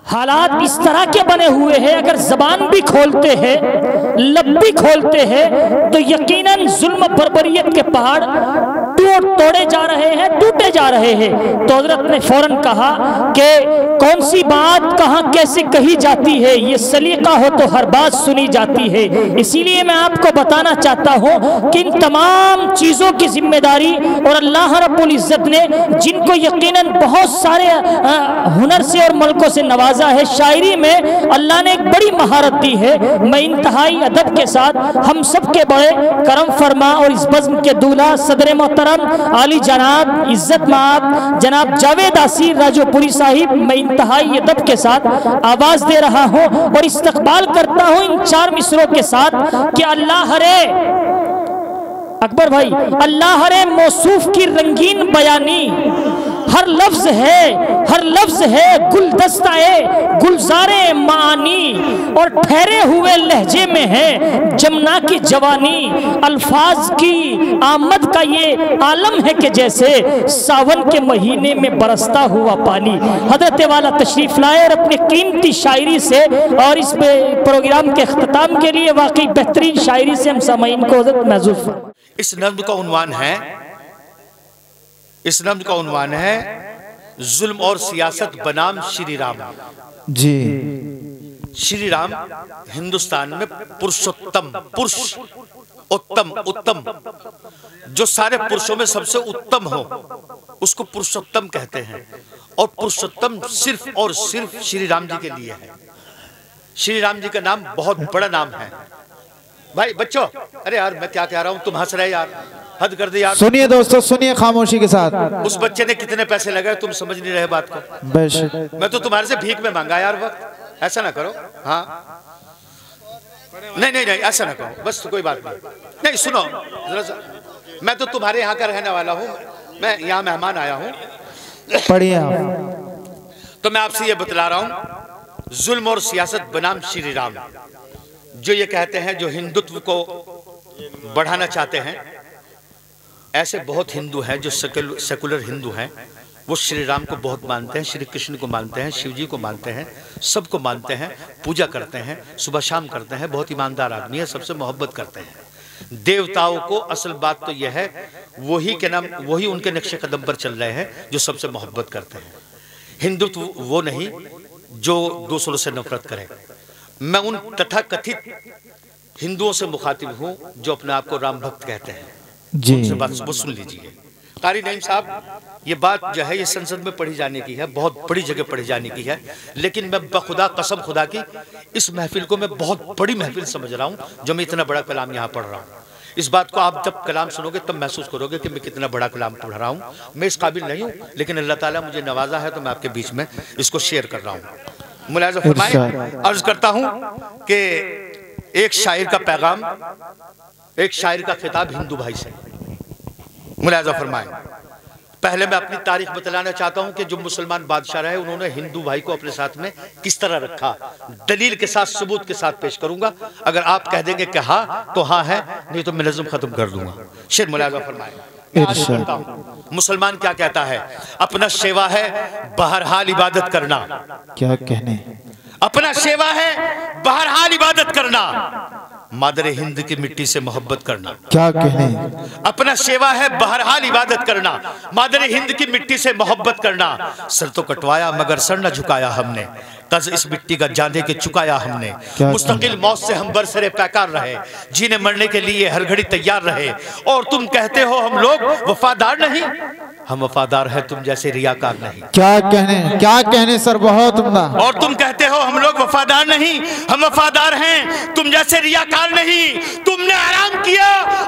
हालात इस तरह के बने हुए हैं, अगर जबान भी खोलते हैं, लब भी खोलते हैं, तो यकीनन जुल्म बर्बरियत के पहाड़ तोड़े जा रहे हैं, टूटे जा रहे हैं। तो हजरत ने फौरन कहा कि कौन सी बात कहाँ कैसे कही जाती है, ये सलीका हो तो हर बात सुनी जाती है। इसीलिए मैं आपको बताना चाहता हूँ कि इन तमाम चीज़ों की जिम्मेदारी और अल्लाह रब्बुल इज़्ज़त ने जिनको यकीनन बहुत सारे हुनर से और मलकों से नवाजा है, शायरी में अल्लाह ने एक बड़ी महारत दी है। मैं इंतहाई अदब के साथ हम सब के बड़े करम फरमा और इस बज़्म के दूल्हा सदर मोहतरम आली जनाब इज्जत माब जनाब जावेद आसिर राजोपुरी साहिब, मैं इंतहाई अदब के साथ आवाज दे रहा हूँ और इस्तकबाल करता हूँ इन 4 मिसरों के साथ कि अल्लाह रे अकबर भाई, अल्लाह रे मौसूफ की रंगीन बयानी, हर लफ्ज है गुलदस्ता गुलजारे मानी और ठहरे हुए लहजे में है जमुना की जवानी। अल्फाज की आमद का ये आलम है कि जैसे सावन के महीने में बरसता हुआ पानी। हजरत वाला तशरीफ लाए और अपनी कीमती शायरी से और इस प्रोग्राम के अख्ताम के लिए वाकई बेहतरीन शायरी से हम सामाईन को महसूस। इस नज़्म का उन्वान है जुल्म और सियासत बनाम श्री राम। जी, श्री राम हिंदुस्तान में पुरुषोत्तम, पुरुष उत्तम, जो सारे पुरुषों में सबसे उत्तम हो उसको पुरुषोत्तम कहते हैं। और पुरुषोत्तम सिर्फ और सिर्फ श्री राम जी के लिए है। श्री राम जी का नाम बहुत बड़ा नाम है। भाई बच्चों, अरे यार मैं क्या कह रहा हूँ, तुम हंस रहे यार, हद कर दे यार। सुनिए दोस्तों, सुनिए खामोशी के साथ। उस बच्चे ने कितने पैसे लगाए तुम समझ नहीं रहे बात को। मैं तो तुम्हारे से भीख में मांगा यार वक्त, ऐसा ना करो। हाँ नहीं ऐसा ना करो, बस कोई बात नहीं। सुनो जरा, मैं तो तुम्हारे यहाँ का रहने वाला हूँ, मैं यहाँ मेहमान आया हूँ। पढ़िए। तो मैं आपसे ये बतला रहा हूँ, जुल्म और सियासत बनाम श्री राम। जो ये कहते हैं, जो हिंदुत्व को बढ़ाना चाहते हैं, ऐसे बहुत हिंदू हैं जो सेकुलर हिंदू हैं, वो श्री राम को बहुत मानते हैं, श्री कृष्ण को मानते हैं, शिव जी को मानते हैं, सबको मानते हैं, पूजा करते हैं, सुबह शाम करते हैं, बहुत ईमानदार आदमी है, सबसे मोहब्बत करते हैं। देवताओं को असल बात तो यह है, वही उनके नक्शे कदम पर चल रहे हैं जो सबसे मोहब्बत करते हैं। हिंदुत्व वो नहीं जो दूसरों से नफरत करे। मैं उन तथाकथित हिंदुओं से मुखातिब हूँ जो अपने आप को राम भक्त कहते हैं। जी, बात सुन लीजिए। कारी नईम साहब, ये बात जो है ये संसद में पढ़ी जाने की है, बहुत बड़ी जगह पढ़ी जाने की है, लेकिन मैं बखुदा कसम खुदा की इस महफिल को मैं बहुत बड़ी महफिल समझ रहा हूँ जो मैं इतना बड़ा कलाम यहाँ पढ़ रहा हूँ। इस बात को आप जब कलाम सुनोगे तब महसूस करोगे कि मैं कितना बड़ा कलाम पढ़ रहा हूँ। मैं इस काबिल नहीं हूँ, लेकिन अल्लाह ताला मुझे नवाजा है तो मैं आपके बीच में इसको शेयर कर रहा हूँ। मुलाज़ा फरमाएं, अर्ज करता हूँ कि एक शायर का पैगाम, एक शायर का खिताब हिंदू भाई से। मुलाज़ा फरमाएं, पहले मैं अपनी तारीख बतलाना चाहता हूं कि जो मुसलमान बादशाह रहे उन्होंने हिंदू भाई को अपने साथ में किस तरह रखा, दलील के साथ, सबूत के साथ पेश करूंगा। अगर आप कह देंगे कि हाँ तो हाँ है, नहीं तो मैं नज़्म खत्म कर दूंगा। शेर मुलाज़ा फरमाएं, मुसलमान क्या कहता है, अपना सेवा है बहरहाल इबादत करना। क्या कहने, अपना सेवा है बहरहाल इबादत करना, मादरे हिंद की मिट्टी से मोहब्बत करना। क्या कहने, अपना सेवा है बहरहाल इबादत करना, मादरे हिंद की मिट्टी से मोहब्बत करना। सर तो कटवाया मगर सर न झुकाया हमने, कर्ज इस मिट्टी का जाने के चुकाया हमने। मुस्तकिल मौत से हम बरसरे पैकार रहे, जीने मरने के लिए हर घड़ी तैयार रहे। और तुम कहते हो हम लोग वफादार नहीं, हम वफादार हैं तुम जैसे रियाकार नहीं। क्या कहने सर, बहुत उम्दा। और तुम कहते हो हम लोग वफादार नहीं, हम वफादार हैं तुम जैसे रियाकार नहीं। तुमने आराम किया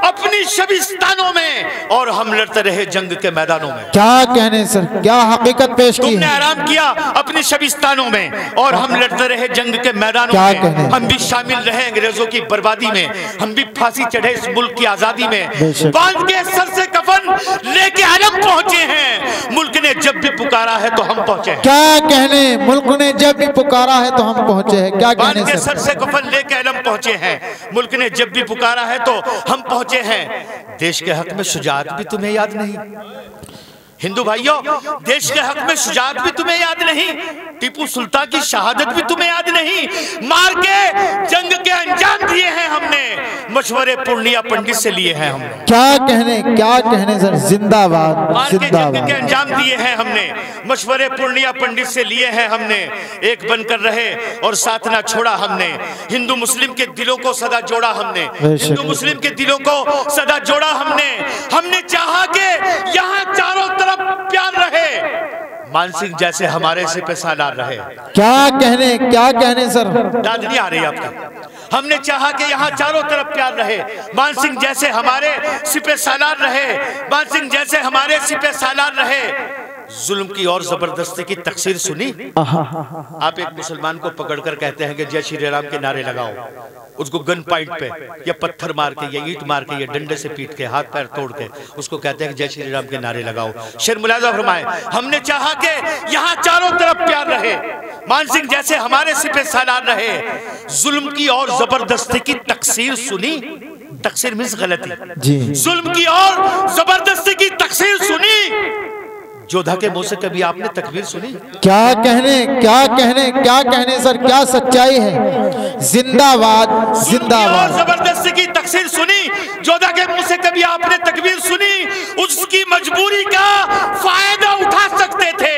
अपनी शबिस्तानों में और हम लड़ते रहे जंग के मैदानों में। क्या कहने सर, क्या हकीकत पेश की। तुमने आराम किया अपनी शबिस्तानों में और हम लड़ते रहे जंग के मैदानों में। हम भी शामिल रहे अंग्रेजों की बर्बादी में, हम भी फांसी चढ़े इस मुल्क की आजादी में। बांध के सर से कफन लेके आलम पहुंचे हैं, मुल्क ने जब भी पुकारा है तो हम पहुंचे हैं। क्या कहने, मुल्क ने जब भी पुकारा है तो हम पहुंचे हैं। क्या कहने सर, सर से कफन लेके आलम पहुंचे हैं, मुल्क ने जब भी पुकारा है तो हम पहुंचे हैं। देश के हक में शुजाअत भी तुम्हें याद नहीं, हिंदू भाइयों, देश के हक में शुजाअत भी तुम्हें याद नहीं, टीपू सुल्तान की शहादत भी तुम्हें याद नहीं, मार के जंग के अंजाम दिए हैं हमने, मशवरे पूर्णिया पंडित से लिए हैं हमने। क्या कहने सर, जिंदाबाद मार के जंग जिंदाबाद। के अंजाम दिए हैं हमने, मशवरे पूर्णिया पंडित से लिए हैं हमने, एक बनकर रहे और साथ ना छोड़ा हमने, हिंदू मुस्लिम के दिलों को सदा जोड़ा हमने, हिंदू मुस्लिम के दिलों को सदा जोड़ा हमने। हमने चाहा कि यहाँ चारों तरफ प्यार रहे, मान सिंह जैसे हमारे सिपह सालार रहे। क्या कहने सर, दाद नहीं आ रही आपकी। हमने चाहा कि यहाँ चारों तरफ प्यार रहे, मान सिंह जैसे हमारे सिपह सालार रहे, मान सिंह जैसे हमारे सिपह सालार रहे। जुल्म की और जबरदस्ती की तकसीर सुनी? आप एक मुसलमान को पकड़कर कहते हैं कि जय श्री राम के नारे लगाओ, उसको गन पॉइंट पे या पत्थर मार के या ईंट मार के या डंडे से पीट के हाथ पैर तोड़ के उसको कहते हैं कि जय श्री राम के नारे लगाओ। शेर मुलाजा फरमाए, हमने चाहा कि यहाँ चारों तरफ प्यार रहे, मान सिंह जैसे हमारे सिपह सालार रहे। जुल्म की और जबरदस्ती की तकसीर सुनी? तकसीर मीन्स गलती जी। जुल्म की और जबरदस्ती की तकसीर सुनी? जोधा के मुंह से कभी आपने तकबीर सुनी? क्या कहने सर, क्या सच्चाई है। जिंदाबाद जिंदाबाद। जबरदस्ती की तकसीर सुनी? जोधा के मुंह से कभी आपने तकबीर सुनी? उसकी मजबूरी का फायदा उठा सकते थे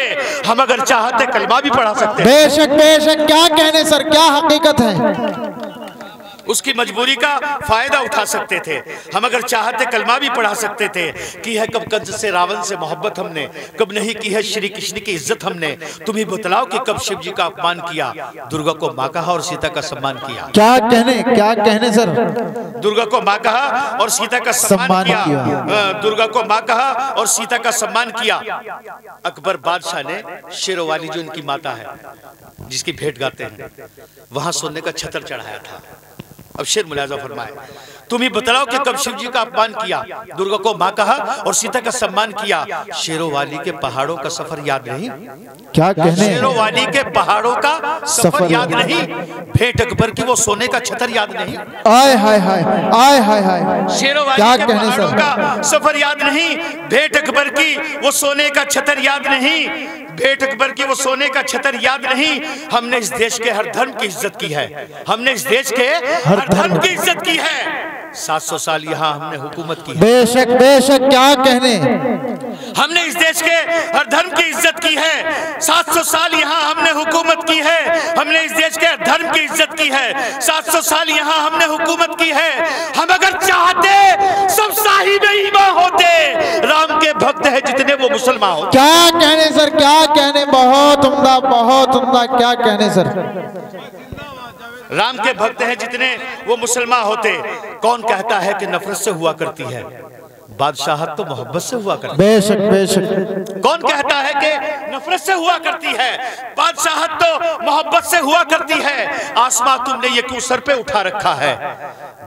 हम, अगर चाहते कलमा भी पढ़ा सकते। बेशक क्या कहने सर, क्या हकीकत है। उसकी मजबूरी का फायदा उठा सकते थे हम, अगर चाहते कलमा भी पढ़ा सकते थे। की है कब कंस से रावण से मोहब्बत हमने, कब नहीं की है श्री कृष्ण की इज्जत हमने। तुम ही बतलाओ कि कब शिव जी का अपमान किया, दुर्गा को माँ कहा और सीता का सम्मान किया। क्या कहने सर, दुर्गा को माँ कहा और सीता का सम्मान किया। दुर्गा को माँ कहा और सीता का सम्मान किया। अकबर बादशाह ने शेरोवाली जो इनकी माता है, जिसकी भेंट गाते हैं, वहां सोने का छतर चढ़ाया था। अब शेर मुलाजा फरमाए, तुम ही बतलाओ कि कब शिव जी का अपमान किया, दुर्गा को माँ कहा और सीता का सम्मान किया। शेरोवाली के पहाड़ों का सफर याद नहीं? क्या कहने, शेरोवाली के पहाड़ों का सफर याद नहीं? भेंट अकबर की वो सोने का छतर याद नहीं? आय हाय। शेरोवाली के पहाड़ों का सफर याद नहीं? भेंट अकबर की वो सोने का छतर याद नहीं? भेंट अकबर की वो सोने का छतर याद नहीं? हमने इस देश के हर धर्म की इज्जत की है, हमने इस देश के हर धर्म की इज्जत की है। 700 साल यहाँ हमने हुकूमत की है। बेशक क्या कहने, हमने इस देश के हर धर्म की इज्जत की है। 700 साल यहाँ हमने हुकूमत की है, हमने इस देश के हर धर्म की इज्जत की है। 700 साल यहाँ हमने हुकूमत की है। हम अगर चाहते सब साहिब ईमान होते, राम के भक्त है जितने वो मुसलमान होते। क्या कहने सर, क्या कहने, बहुत उम्दा। क्या कहने सर, राम के भक्त हैं जितने वो मुसलमान होते। कौन कहता है कि नफरत से हुआ करती है? बादशाहत तो मोहब्बत से हुआ करती है। बेशक। कौन कहता है कि नफरत से हुआ करती है? बादशाहत तो मोहब्बत से हुआ करती है। आसमां तुमने ये क्यों सर पे उठा रखा है?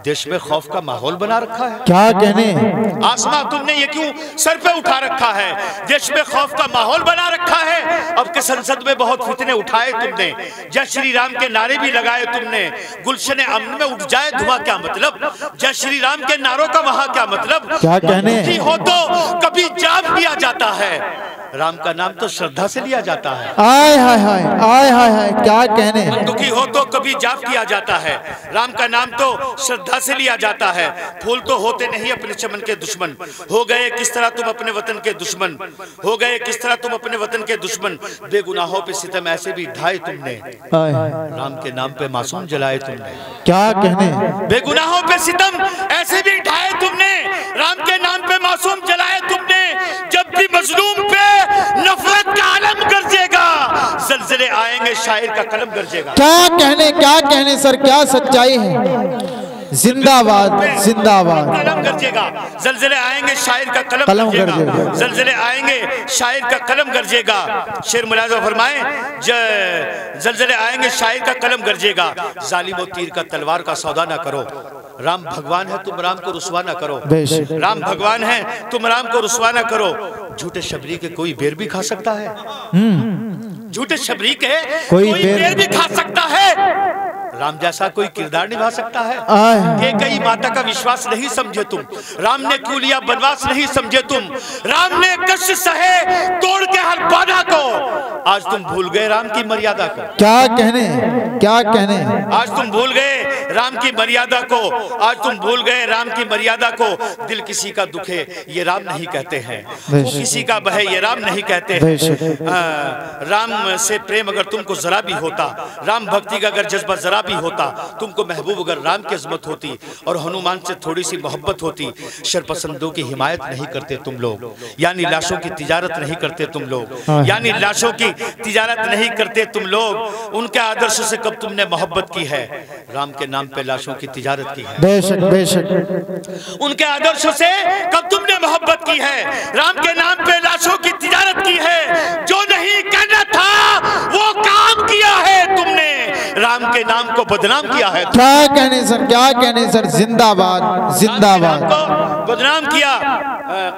देश में खौफ का माहौल बना रखा है। क्या कहने, आसमां तुमने ये क्यों सर पे उठा रखा है? देश में खौफ का माहौल बना रखा है। अब के संसद में बहुत फितने उठाए तुमने, जय श्री राम के नारे भी लगाए तुमने। गुलशन अमन में उठ जाए धुआं क्या मतलब? जय श्री राम के नारों का वहां क्या मतलब? क्या कहने, दुखी हो तो कभी जाप लिया जाता है, राम का नाम तो श्रद्धा से लिया जाता है। आय हाय। क्या कहने, दुखी हो तो कभी जाप किया जाता है, राम का नाम तो श्रद्धा से लिया जाता है। फूल तो होते नहीं अपने चमन के दुश्मन, हो गए किस तरह तुम अपने वतन के दुश्मन, हो गए किस तरह तुम अपने वतन के दुश्मन। बेगुनाहों पे सितम ऐसे भी ढाए तुमने, राम के नाम पे मासूम जलाए तुमने। क्या कहने, बेगुनाहों पे सितम ऐसे भी ढाए तुमने, राम के नाम पे मासूम जलाए तुमने। जब भी मजलूम पे नफरत का आलम गरजेगा, जलजले आएंगे शायर का कलम गरजेगा। क्या कहने सर, क्या सच्चाई है। जिंदाबाद कलम गरजेगा, जलजले आएंगे शायर का कलम गरजेगा, जलजले आएंगे शायर का कलम गरजेगा। शेर मुलाजा फरमाए, जलजले आएंगे शायर का कलम गरजेगा। जालिमो तीर का तलवार का सौदा ना करो, राम भगवान है तुम राम को रुसवा ना करो। राम भगवान है तुम राम को रुसवा ना करो। झूठे शबरी के कोई बेर भी खा सकता है, झूठे शबरी के कोई बेर भी खा सकता है। राम जैसा कोई किरदार निभा सकता है? आए। कई माता का विश्वास नहीं समझे तुम, राम ने क्यों लिया बनवास नहीं समझे तुम, राम ने कष्ट सहे तोड़ के हर बाधा को, आज तुम भूल गए राम की मर्यादा को। क्या कहने, क्या कहने। आज तुम भूल गए राम की मर्यादा को, आज तुम भूल गए राम की मर्यादा को। दिल किसी का दुखे ये राम नहीं कहते हैं, किसी का बहे ये राम नहीं कहते हैं। राम से प्रेम अगर तुमको जरा भी होता, राम भक्ति का अगर जज्बा जरा भी होता, तुमको महबूब अगर राम की अजमत होती और हनुमान से थोड़ी सी मोहब्बत होती। शरपसंदों की हिमायत नहीं करते तुम लोग, यानी लाशों की तिजारत नहीं करते तुम लोग, यानी लाशों की तिजारत नहीं करते तुम लोग। उनके आदर्श से कब तुमने मोहब्बत की है? राम के नाम पे लाशों की तिजारत की है। बेशक बेशक। उनके आदर्शों से कब तुमने मोहब्बत की है? राम के नाम पे लाशों की तिजारत की है। जो नहीं करना था वो काम किया है तुमने, राम के नाम को बदनाम किया है। क्या कहने सर, क्या कहने सर। जिंदाबाद जिंदाबाद। को बदनाम किया।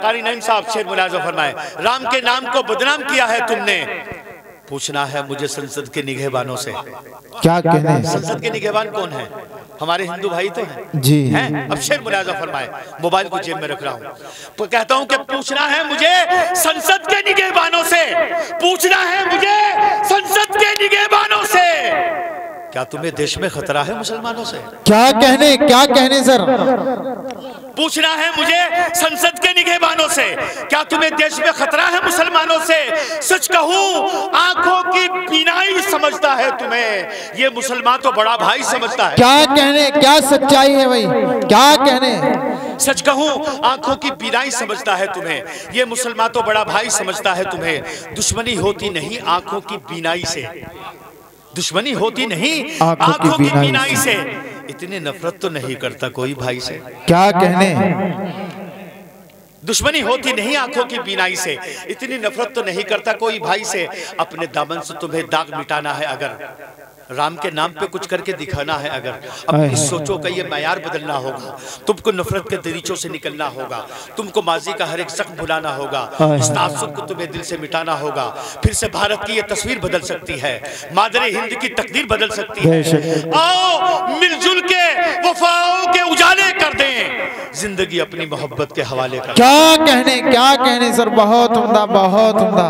कारी नईम साहब शेर मुलाजा फरमाए, राम के नाम को बदनाम किया है तुमने। पूछना है मुझे संसद के निगहबानों से, क्या कहने। संसद के निगहबान कौन है? हमारे हिंदू भाई तो हैं जी हैं। अब शेर मुलाजा फरमाए, मोबाइल को जेब में रख रहा हूं, तो कहता हूं कि पूछना है मुझे संसद के निगहबानों से, पूछना है मुझे संसद के निगहबानों से, क्या तुम्हें देश में खतरा है मुसलमानों से? क्या कहने, क्या कहने सर। पूछना है मुझे संसद के निगहबानों से, क्या तुम्हें देश में खतरा है मुसलमानों से? सच कहूं आंखों की बीनाई समझता है तुम्हें, ये मुसलमान तो बड़ा भाई समझता है। क्या कहने, क्या सच्चाई है भाई, क्या कहने। सच कहूं आंखों की बीनाई समझता है तुम्हें, ये मुसलमान तो बड़ा भाई समझता है तुम्हें। दुश्मनी होती नहीं आंखों की बीनाई से, दुश्मनी होती नहीं आंखों की बीनाई से। इतनी नफरत तो नहीं करता कोई भाई से। क्या कहने। दुश्मनी होती नहीं आंखों की बीनाई से, इतनी नफरत तो नहीं करता कोई भाई से। अपने दामन से तुम्हें दाग मिटाना है अगर, राम के नाम पे कुछ करके दिखाना है अगर, अपनी सोचों का ये मैयार बदलना होगा। तुमको नफरत के दरीचों से निकलना होगा, तुमको माजी का हर एक जख्म भुलाना होगा, इस तासुब को तुम्हें दिल से मिटाना होगा। फिर से भारत की ये तस्वीर बदल सकती है, मादरे हिंद की तकदीर बदल सकती है। आओ मिलजुल के वफाओं के उजाले कर दें, जिंदगी अपनी मोहब्बत के हवाले कर। क्या कहने, क्या कहने सर। बहुत उम्दा, बहुत उम्दा।